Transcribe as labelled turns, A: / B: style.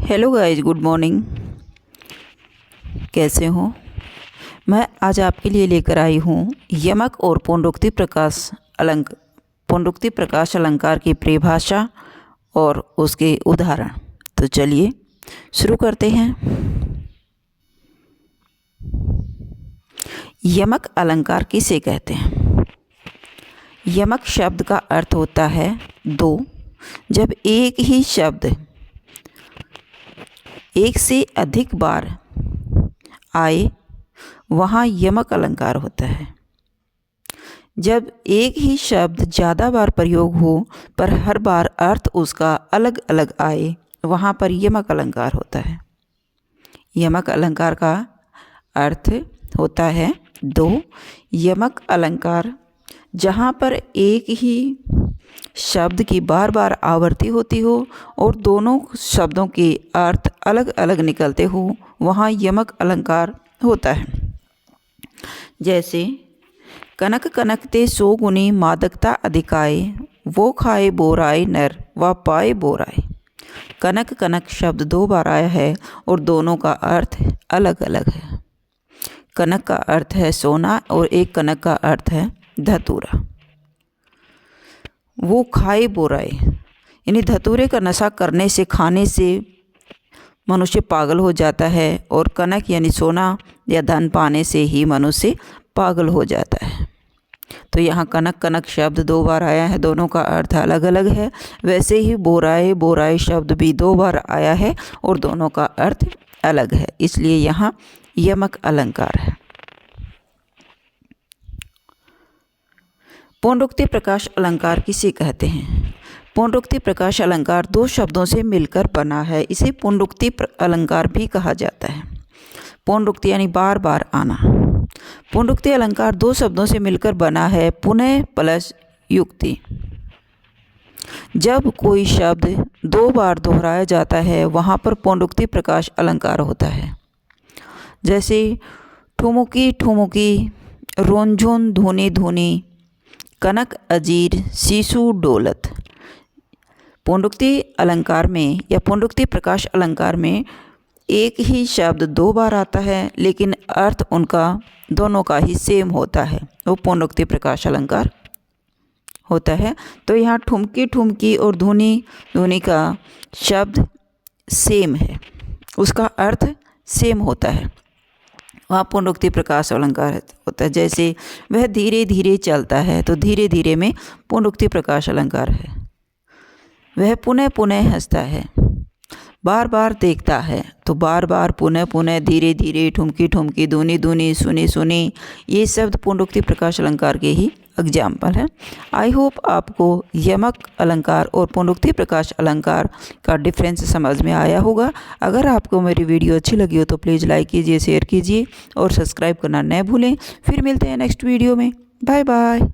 A: Hello guys, good morning. कैसे हो? मैं आज आपके लिए लेकर आई हूँ यमक और पुनरुक्ति प्रकाश अलंकार की परिभाषा और उसके उदाहरण। तो चलिए शुरू करते हैं। यमक अलंकार किसे कहते हैं? यमक शब्द का अर्थ होता है दो। जब एक ही शब्द एक से अधिक बार आए वहाँ यमक अलंकार होता है। जब एक ही शब्द ज़्यादा बार प्रयोग हो पर हर बार अर्थ उसका अलग अलग आए वहाँ पर यमक अलंकार होता है। यमक अलंकार का अर्थ होता है दो। यमक अलंकार जहाँ पर एक ही शब्द की बार बार आवृत्ति होती हो और दोनों शब्दों के अर्थ अलग अलग निकलते हो वहाँ यमक अलंकार होता है। जैसे कनक कनकते सो गुनी मादकता अधिकाए, वो खाए बोराए नर व पाए बोराए। कनक कनक शब्द दो बार आया है और दोनों का अर्थ अलग अलग है। कनक का अर्थ है सोना और एक कनक का अर्थ है धतूरा। वो खाए बोराए यानी धतूरे का नशा करने से, खाने से मनुष्य पागल हो जाता है और कनक यानी सोना या धन पाने से ही मनुष्य पागल हो जाता है। तो यहाँ कनक कनक शब्द दो बार आया है, दोनों का अर्थ अलग अलग है। वैसे ही बोराए बोराए शब्द भी दो बार आया है और दोनों का अर्थ अलग है, इसलिए यहाँ यमक अलंकार है। पुनरुक्ति प्रकाश अलंकार किसे कहते हैं? पुनरुक्ति प्रकाश अलंकार दो शब्दों से मिलकर बना है, इसे पुनरुक्ति अलंकार भी कहा जाता है। पुनरुक्ति यानी बार बार आना। पुनरुक्ति अलंकार दो शब्दों से मिलकर बना है, पुनः प्लस युक्ति। जब कोई शब्द दो बार दोहराया जाता है वहाँ पर पुनरुक्ति प्रकाश अलंकार होता है। जैसे ठुमुकी ठुमुकी, रोंझोन धोनी धोनी, कनक अजीर शीशु डोलत। पुनरुक्ति अलंकार में या पुनरुक्ति प्रकाश अलंकार में एक ही शब्द दो बार आता है लेकिन अर्थ उनका दोनों का ही सेम होता है, वो पुनरुक्ति प्रकाश अलंकार होता है। तो यहाँ ठुमकी ठुमकी और धुनी धुनी का शब्द सेम है, उसका अर्थ सेम होता है, वहाँ पुनरुक्ति प्रकाश अलंकार होता है। जैसे वह धीरे धीरे चलता है, तो धीरे धीरे में पुनरुक्ति प्रकाश अलंकार है। वह पुनः पुनः हंसता है, बार बार देखता है, तो बार बार पुनः पुनः, धीरे धीरे, ठुमकी ठुमकी, धुनी धुनी, सुनी सुनी, ये शब्द पुनरुक्ति प्रकाश अलंकार के ही एग्जाम्पल है। आई होप आपको यमक अलंकार और पुनरुक्ति प्रकाश अलंकार का डिफरेंस समझ में आया होगा। अगर आपको मेरी वीडियो अच्छी लगी हो तो प्लीज़ लाइक कीजिए, शेयर कीजिए और सब्सक्राइब करना न भूलें। फिर मिलते हैं नेक्स्ट वीडियो में। Bye bye.